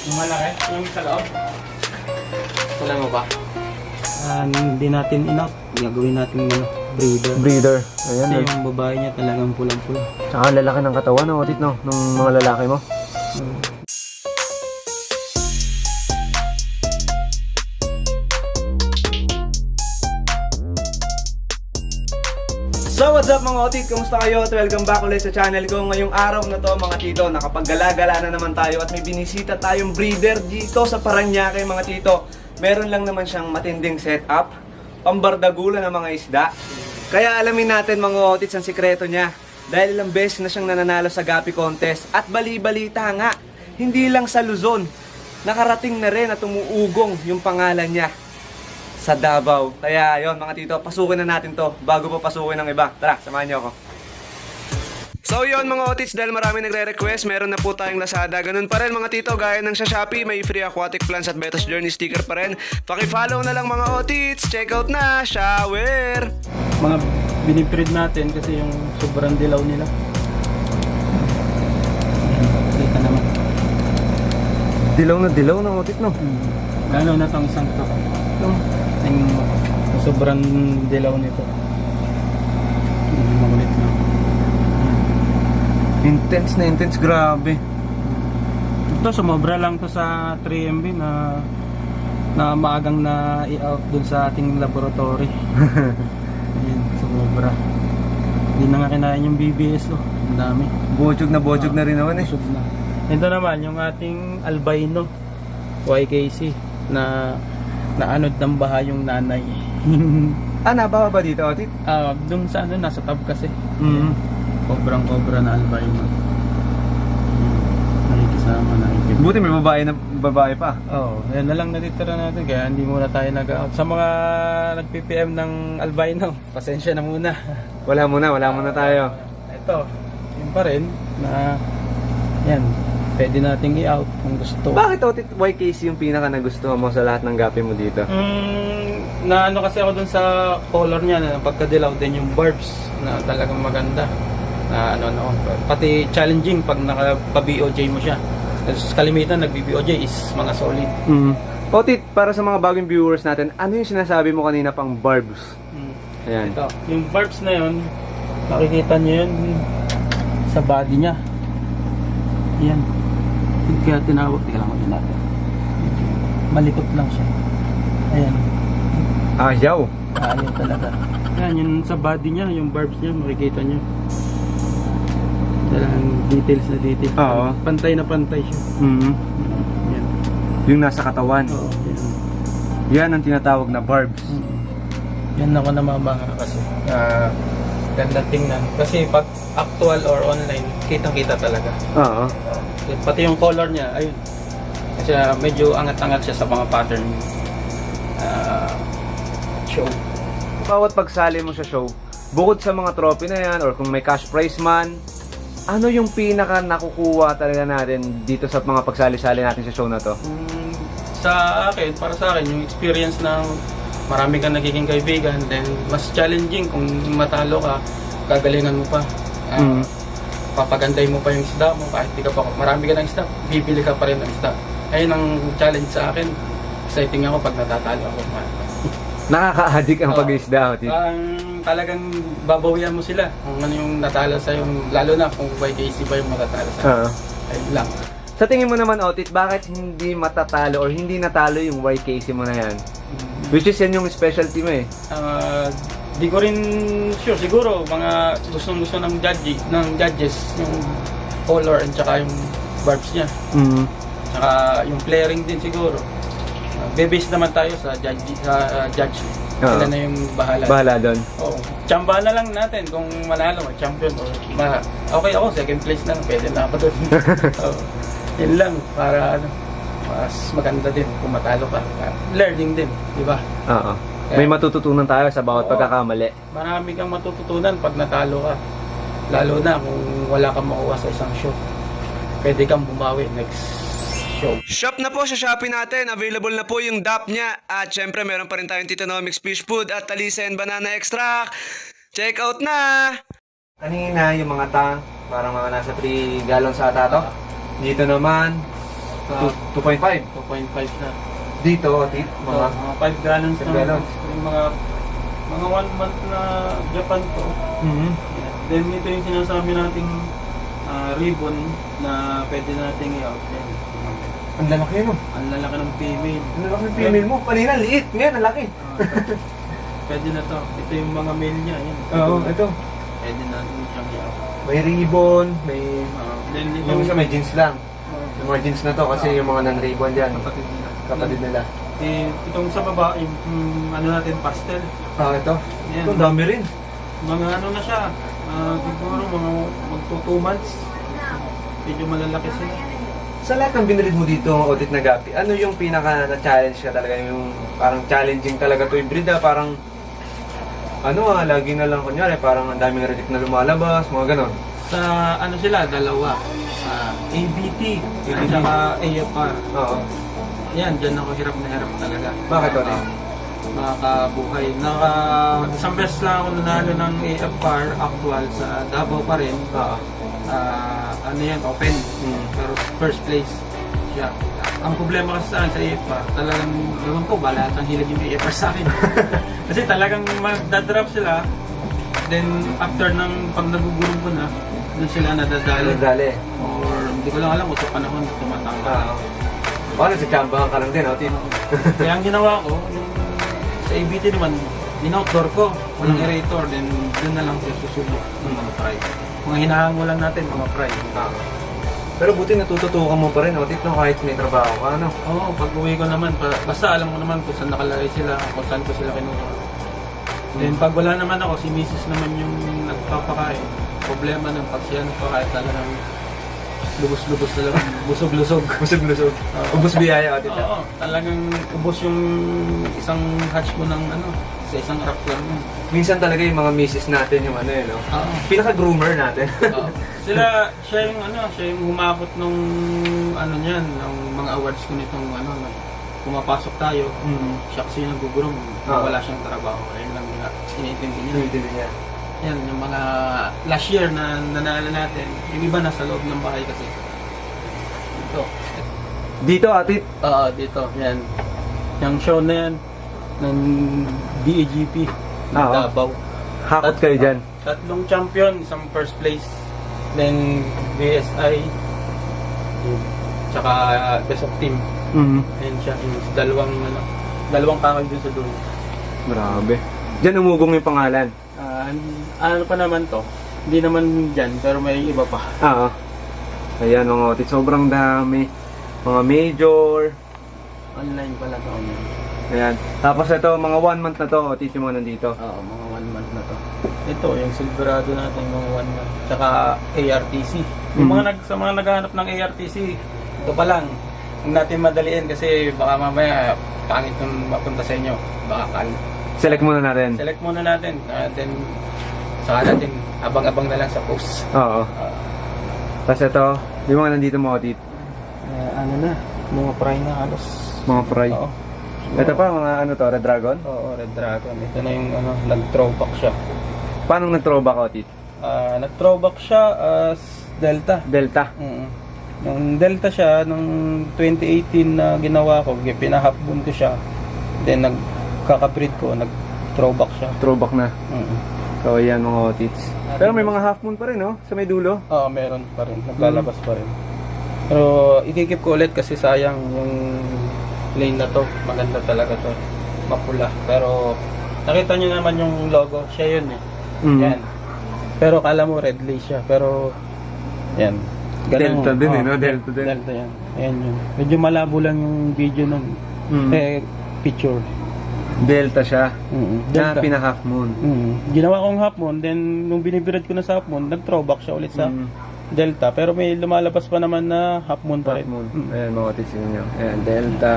Yung malaki, yung sa loob. Wala mo ba? Hindi natin inout. Gagawin natin breeder. Breeder. Kasi Ayan. yung babae niya talagang pulang-pula. Tsaka lalaki ng katawan, no, Otit, no? Nung mga lalaki mo. So what's up mga otit? Kumusta kayo? At welcome back ulit sa channel ko. Ngayong araw na to mga tito, nakapaggala-gala na naman tayo at may binisita tayong breeder dito sa Parañaque mga tito. Meron lang naman siyang matinding setup, pambardagula ng mga isda. Kaya alamin natin mga otit ang sikreto niya. Dahil ilang beses na siyang nananalo sa Gapi Contest at bali-balita nga, hindi lang sa Luzon, nakarating na rin at umuugong yung pangalan niya sa Davao. Kaya yon mga tito, pasukin na natin to bago pa pasukin ng iba. Tara, samahan niyo ako. So yon mga otits, dahil marami nagre-request, meron na po tayong Lazada. Ganun pa rin mga tito, gaya ng sa Shopee, may free aquatic plants at Betas Journey sticker pa rin. Paki-follow na lang mga otits. Check out na, shower! Mga binibreed natin kasi yung sobrang dilaw nila. Kita naman. Dilaw na Otit, no? Lalo na tong isang to. Yung sobrang dilaw nito. Makulit na. Intense na intense, grabe. Ito, sumobra lang to sa 3MB na maagang na i-out dun sa ating laboratory. Ayan, sumobra. Hindi na nga kinain yung BBS, oh. Ang dami. Bochog na rin naman, eh. Busog na. Ito naman, yung ating albino YKC na naanod ng baha yung nanay. Nabawa ba dito, Otit? Dun sa nasa tab kasi. Mm. Cobra na albino. Nakikisama, nakikita. Buti may babae pa. Yan na lang natitira natin kaya hindi muna tayo nag-out. Sa mga nag-PPM ng albino, pasensya na muna. Wala muna tayo. Ito, yun pa rin na yan, pwede nating i-out kung gusto. Bakit, Otit, YKC yung pinaka nagustuhan mo sa lahat ng gapi mo dito? Na ano kasi ako dun sa color niya, na pagkadilaw din yung barbs na talagang maganda. Na pati challenging pag naka-BOJ mo siya. Kasi kalimitan nag-BOJ is mga solid. Otit, para sa mga bagong viewers natin, ano yung sinasabi mo kanina pang barbs? Ayan. Ito, yung barbs na yun, makikita niyo yun sa body niya. Yan. Kaya tinawag, tika lang natin. Malikot lang siya. Ayan. Ayaw. Ayaw talaga. Yan, yun sa body niya, yung barbs niya, makikita niyo. Talagang details na details. Oo. Pantay na pantay siya. Yan. Yung nasa katawan. Oo, yan. Yan ang tinatawag na barbs. Yan ako namamanga kasi. Ganda tingnan. Kasi pag actual or online, kitang-kita talaga. Oo. Pati yung color niya, ayun. Kasi medyo angat-angat siya sa mga pattern show. Bawat pagsali mo sa show, bukod sa mga trophy na yan or kung may cash prize man, ano yung pinaka nakukuha talaga natin dito sa mga pagsali-sali natin sa show na to? Sa akin, para sa akin, yung experience ng marami kang nagiging kaibigan, then mas challenging kung matalo ka, gagalingan mo pa. Papaganday mo pa yung isda mo, kahit di ka pa, marami ka ng isda, bibili ka pa rin ng isda. Ayun ang challenge sa akin. Exciting ako pag natatalo ako. Nakaka-addict ang pag-isda, Otit. Talagang babawian mo sila kung ano yung natalo sa yung, lalo na kung YKC ba yung matatalo sa ayun lang. Sa tingin mo naman, Otit, bakit hindi matatalo or hindi natalo yung YKC mo na yan? Which is yan yung specialty mo, eh. Di ko rin sure, siguro mga gustong-gusto ng judges yung color at saka yung barbs niya. Saka yung flaring din siguro. Bebase naman tayo sa judge. Sila na yung bahala doon. Oo. Tsambahan na lang natin kung manalo, mag-champion or okay ako, second place lang, pwede na ako doon. Yun lang, para mas maganda din kung matalo ka. Learning din, di ba? Oo. May matututunan tayo sa bawat pagkakamali. Marami kang matututunan pag natalo ka. Lalo na kung wala kang makuha sa isang show. Pwede kang bumawi next show. Shop na po sa Shopee natin. Available na po yung DAP niya. At syempre meron pa rin tayong Titonomics Fish Food at Talisa and Banana Extract. Check out na! Kanina yung mga tang, parang mga nasa 3 gallons ata to. Dito naman, Sa 2.5. 2.5 na. Dito, Otit, mga... Mga 5 gallons 5 na. gallons. Yung mga 1 month na Japan to. Mhm. Then ito yung sinasabi nating ribbon na pwede nating i-out. Yan. Ang lalaki, no? Ang lalaki ng female. Ang lalaki ng female mo. Kanina, liit. Ngayon, ang laki. Pwede na to. Ito yung mga male niya. Yan. Oo, ito. Pwede natin siyang i-out. May ribbon, may... Then ito Yung isa may jeans lang. Yung mga jeans na to kasi yung mga non-ribbon dyan. kapatid nila. Kapatid nila. Itong sa baba, yung ano natin, pastel. Ah, ito. Yan. Ito, ang dami rin. Mga ano na siya, siguro mga magto 2 months. Medyo malalaki sila. Sa lahat ng binilid mo dito, Otit na Gapi, ano yung pinaka na-challenge ka talaga? Yung parang challenging talaga to i-breed parang lagi na lang kunyari, parang ang daming reject na lumalabas, mga ganon. Sa ano sila, dalawa. ABT, at saka AFR. Oo. Yan, dyan ako hirap na hirap talaga. Bakit, Otit? Makakabuhay. Isang beses lang ako nanalo ng AFR actual sa Davao pa rin. Oo. Ano yan, open. Pero first place siya. Ang problema kasi sa akin sa AFR, talagang, ewan ko, balat ang hilig yung AFR sa akin. Kasi talagang magdadrop sila, then after ng pag nagugulong ko na, doon sila nadadali. Dali. Or hindi ko lang alam kung sa panahon tumatangka. Paano si Chambahan ka lang din, Otit? Kaya ang ginawa ko, yung sa ABT naman, in-outdoor ko, walang aerator, then doon na lang ko susubok ng mga fry. Mga hinahango lang natin, mga fry. Pero buti natututukan mo pa rin, Otit, no? Kahit may trabaho ka, ano? Oo, pag uwi ko naman, basta alam ko naman kung saan nakalagay sila, kung saan ko sila kinuha. Then pag wala naman ako, si Mrs. naman yung nagpapakain. Problema ng pag siya nagpapakain, talagang lubos-lubos talaga, busog-lusog. Busog-lusog. Ubus biyaya, Otit. Oo, talagang ubos yung isang hatch ko ng sa isang wrap lang. Minsan talaga yung mga misis natin, yung no? Oo. Pinaka-groomer natin. Oo. Siya yung humabot nung niyan, ng mga awards ko nitong na pumapasok tayo. Siya kasi yung nagugurong, wala siyang trabaho. Ayun lang nila, iniintindi niya. Yan, yung mga last year na nanalo natin, yung iba nasa loob ng bahay kasi. Ito. Dito, Otit? Oo, dito. Yan. Yung show na yan, ng DAGP, ng Oo. Davao. Hakot kayo dyan. Tatlong champion, isang first place, then BSI, tsaka best of team. Ayan siya, yung dalawang kakal dun sa dulo. Grabe. Diyan umugong yung pangalan. Ano pa naman to? Hindi naman dyan, pero may iba pa. Oo. Ayan mga Otit, sobrang dami. Mga major. Online pala to. Ayan. Tapos ito, mga 1 month na to, Otit, yung mga nandito. Oo, mga 1 month na to. Ito, yung Silverado natin, mga 1 month. Tsaka ARTC. Yung sa mga naghahanap ng ARTC, ito pa lang. Huwag natin madaliin kasi baka mamaya pangit yung mapunta sa inyo. Baka Select muna natin. select muna natin. Then, saka natin, abang-abang na lang sa post. Oo. Tapos ito, yung mga nandito mga Otit. Mga fry na halos. Mga fry. Oo. Ito pa, mga Red Dragon. Oo, Red Dragon. Ito na yung nag-throwback siya. Paano nag-throwback, Otit? Nag-throwback siya as Delta. Delta. Nung Delta siya, nung 2018 na ginawa ko, pinahapbon ko siya. Then nagkaka-breed ko, nag-throwback siya. Throwback na. So, ayan mga Otits. Pero may mga half moon pa rin, no? Sa may dulo. Oo, meron pa rin. Naglalabas pa rin. Pero ikikip ko ulit kasi sayang yung lane na to. Maganda talaga to. Mapula. Pero nakita nyo naman yung logo. Siya yun eh. Yan. Pero kala mo red lace siya. Pero yan. Ganun, Delta din no? Delta din. Delta yan. Ayan yun. Medyo malabo lang yung video nun. Picture. Delta siya. Delta. Na pinaka-half moon. Ginawa kong half moon, then nung binibirad ko na sa half moon, nag-throwback siya ulit sa Delta. Pero may lumalabas pa naman na half moon pa rin. Half moon. Ayan mga Otits yun. Ayan, Delta.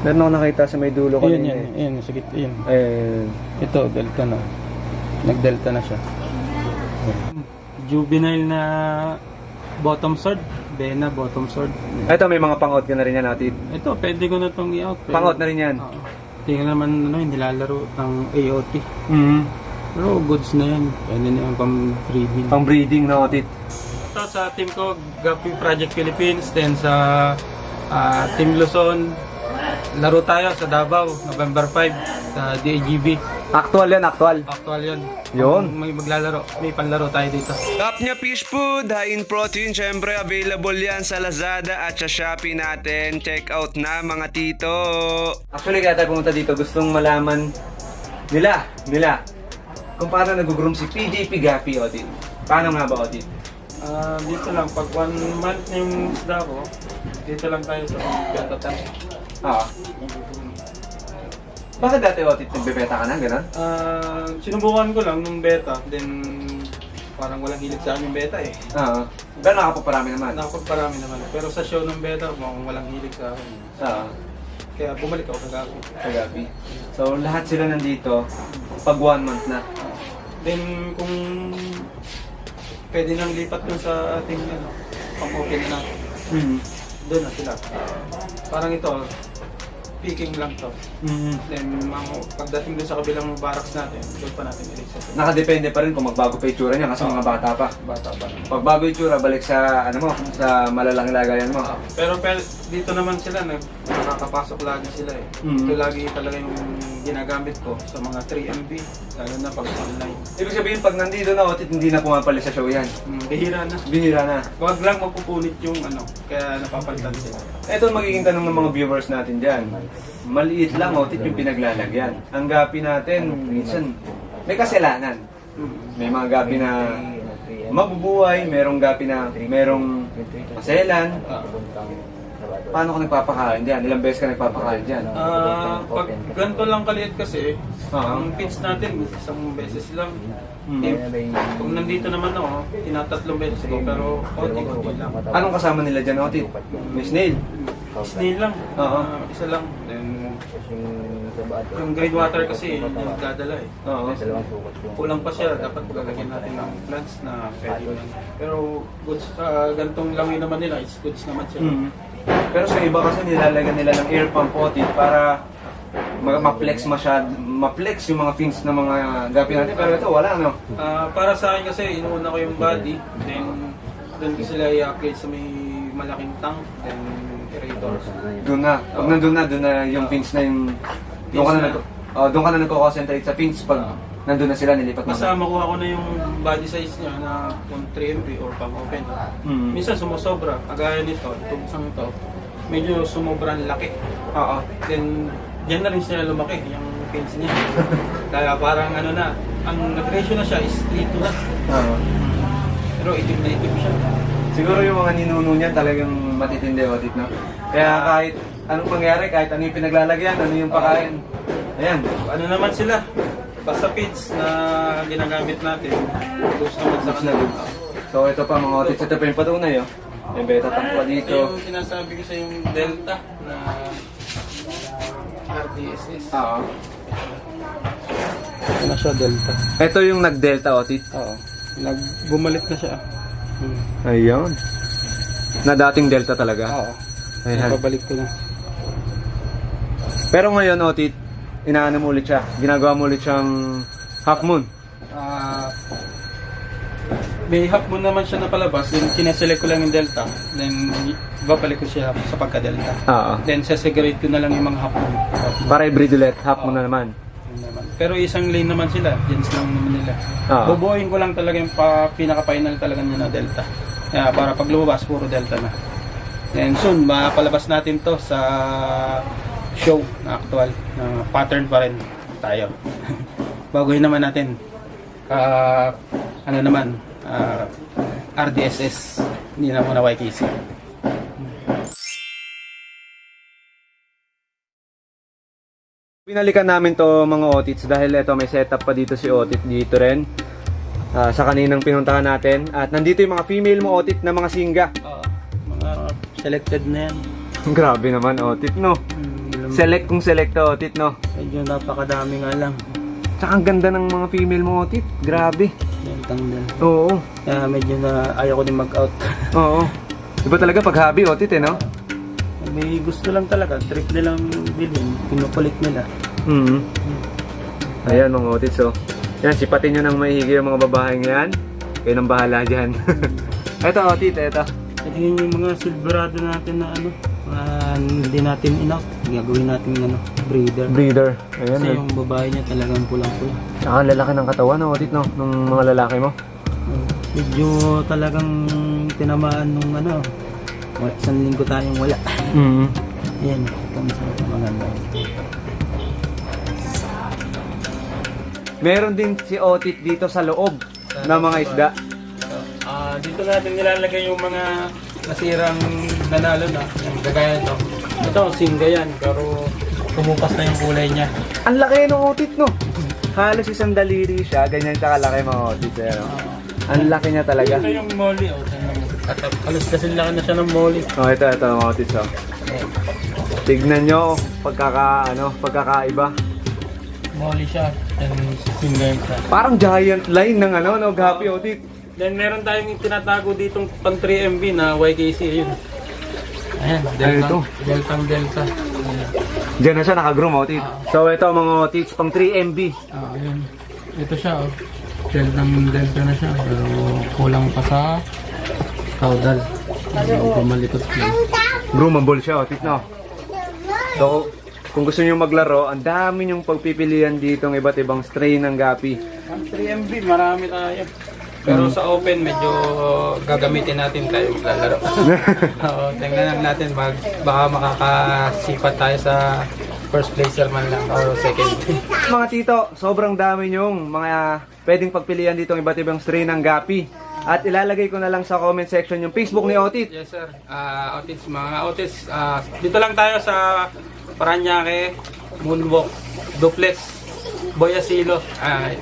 Meron ako nakita sa may dulo ko. Yun. Sige, yun. Ayan. Ito, Delta na. Nag-Delta na siya. Juvenile na bottom sword. Bena bottom sword. Ito, may mga pang-out ka na rin yan, Otit. Ito, pwede ko na itong i-out. Pang-out na rin yan. Hindi ka naman nilalaro ng AOT. Pero goods na yan. Pwede na yung pang-breeding. Pang-breeding na Otit. Ito sa team ko, Gapi Project Philippines. Then sa Team Luzon, laro tayo sa Davao, November 5 sa DAGB. Actual yan, actual. Actual yun. Yun. Kung may maglalaro, may panlaro tayo dito. Kapnya Fish Food, high in protein, syempre available yan sa Lazada at sa Shopee natin. Check out na mga tito. Actually, kaya tayo pumunta dito, gustong malaman nila kung paano nag-groom si PJ Pigapi, Otit. Paano nga ba, Otit? Dito lang, pag 1 month yung isda ko, dito lang tayo sa beta tank. Bakit dati, Otit, nagbebeta ka na, gano'n? Sinubukan ko lang nung beta, then parang walang hilig sa akin yung beta eh. Pero nakapaparami naman. Nakapagparami naman. Pero sa show ng beta, mukhang walang hilig sa akin. Kaya bumalik ako kagabi. Kagabi. So, lahat sila nandito pag 1 month na. Then kung pwede nang lipat dun sa ating pang-open na natin, doon na sila. Parang ito, picking lang to. Then pagdating dun sa kabilang barracks natin, doon pa natin i-reset. Nakadepende pa rin kung magbago pa yung tsura niya kasi mga bata pa. Bata pa. Pag bago yung tsura, balik sa sa malalang lagayan mo. Pero dito naman sila, nakakapasok lagi sila eh. Ito lagi talaga yung ginagamit ko sa mga 3MB, lalo na pag online. Ibig sabihin, pag nandito na, Otit, hindi na pumapali sa show yan. Bihira na. Bihira na. Huwag lang mapupunit yung kaya napapalitan sila. Ito ang magiging tanong ng mga viewers natin dyan. Maliit lang, Otit, yung pinaglalagyan. Ang gapi natin, minsan, may kasalanan. May mga gapi na mabubuhay, merong gapi na merong maselan. Paano ka nagpapakain dyan? Ilang beses ka nagpapakain dyan? Pag ganito lang kaliit kasi, ang feeds natin, isang beses lang. Kung nandito naman ako, tinatatlong beses ko, pero konti-konti lang. Anong kasama nila dyan, Otit? May snail? Snail lang, isa lang. Then, yung grade water kasi, yung nagdadala eh. Kulang pa siya, dapat gagawin natin ng plants na pwede yun. Pero goods, ganitong langin naman nila, it's goods naman siya. Pero sa iba kasi nilalagyan nila ng air pump, Otit, para ma-flex ma-flex yung mga fins ng mga gapi natin. Pero ito, wala, no? Para sa akin kasi, inuuna ko yung body, then doon ko sila i-upgrade sa may malaking tank, then aerators. Doon na. Pag nandun na yung fins na yung... Doon ka na nagko-concentrate sa fins pag nandun na sila, nilipat Basta makuha ko na yung body size niya na kung 3MB or pang-open. Minsan sumusobra, kagaya nito, itong isang ito, medyo sumobran laki. Then, dyan na rin sila lumaki, yung fins niya. Kaya parang ang nag-ratio na siya is 3 to 1. Pero itim na itim siya. Siguro yung mga ninuno niyan talagang matitindi, Otit, no? Kaya kahit anong pangyari, kahit ano yung pinaglalagyan, ano yung pakain, ayan. Ano naman sila? Basta feeds na ginagamit natin, gusto naman sa kanila. So ito pa mga Otit, ito pa yung patunay, oh. May beta tank pa dito. Ito yung sinasabi ko sa yung Delta na RDSS. Ito na siya, Delta. Ito yung nag-delta, Otit. Bumalik na siya. Ayun. Na dating delta talaga. Ayan. Pabalik ko na. Pero ngayon, Otit, inaano mo ulit siya. Ginagawa mo ulit siyang half moon. May half moon naman siya na palabas. Then sineselect ko lang yung Delta. Then babalik ko siya sa pagka-Delta. Then sesegregate ko na lang yung mga half moon. Para i-breed ulit, half moon na naman. Pero isang lane naman sila, gens lang naman nila. Bubuoyin ko lang talaga yung pinaka-final talaga niya na Delta. Kaya para pag lumabas, puro Delta na. And soon, mapalabas natin to sa show na actual. Na pattern pa rin tayo. Baguhin naman natin. RDSS. Hindi na muna YKC. Binalikan namin to mga Otits dahil ito may setup pa dito si Otit dito rin sa kaninang pinuntahan natin. At nandito yung mga female mo Otit na mga singga. Mga selected na yan. Grabe naman Otit, no? Select kung select Otit, no? Medyo napakadami nga lang. Tsaka ang ganda ng mga female mo Otit. Grabe. Tanggal. Oo. Kaya medyo na ayaw ko din mag-out. Oo. Iba talaga pag hobby Otit, eh, no? May gusto lang talaga, trip nilang bilhin, pinukulit nila. Ayan mga Otit, so yan, sipatin nyo ng maihigi yung mga babaeng yan. Kayo nang bahala dyan. Eto Otit, eto. Ito yung mga silverado natin na Hindi natin enough. Gagawin natin ano, breeder. Breeder. Ayan. Kasi yung babae niya talagang pulang-pula. Tsaka ang lalaki ng katawan, no, Otit, no? Nung mga lalaki mo. Medyo talagang tinamaan nung ano, isang linggo tayong wala. Mm. Ayan, itong isang maganda. Meron din si Otit dito sa loob ng mga isda. Dito natin nilalagay yung mga nasirang nanalo na. Yung gagaya ito. Ito, singa yan, pero tumupas na yung kulay niya. Ang laki ng Otit, no? Halos isang daliri siya, ganyan siya kalaki mga Otit. Pero, ang laki niya talaga. Ito yung molly. At halos kasi laki na siya ng molly. Oh, ito mga Otit, oh. Tignan nyo, pagkakaiba. Molly siya. And singa yung siya. Parang giant line ng no, Gapi, Otit. Then meron tayong tinatago ditong pang 3MB na YKC. Yun. Ayan, ito? Delta. Diyan na siya nakagroom, Otit. So, ito mga Otits, pang 3MB. Ayan. Ito siya, oh. Delta na siya. Pero kulang pa sa caudal. Pumalikot lang. Groomable siya, Otit, no? So, kung gusto niyo maglaro, ang dami niyong pagpipilian dito ng iba't ibang strain ng Gapi. Ang 3MB, marami tayo. Pero sa open, medyo gagamitin natin tayo maglalaro. Oo, tingnan lang natin, baka makakasipat tayo sa first placer man lang o second. Mga tito, sobrang dami niyong mga pwedeng pagpilian dito ng iba't ibang strain ng Gapi. At ilalagay ko na lang sa comment section yung Facebook ni Otit. Yes sir, Otis, mga Otis, dito lang tayo sa Paranaque, Moonwalk, Duplex, Boy Asilo.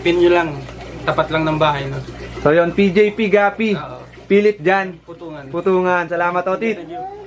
Pin nyo lang, tapat lang ng bahay. No? So yun, PJP Gapi. Pilit dyan. Putungan. Putungan. Salamat, Otit. Thank you.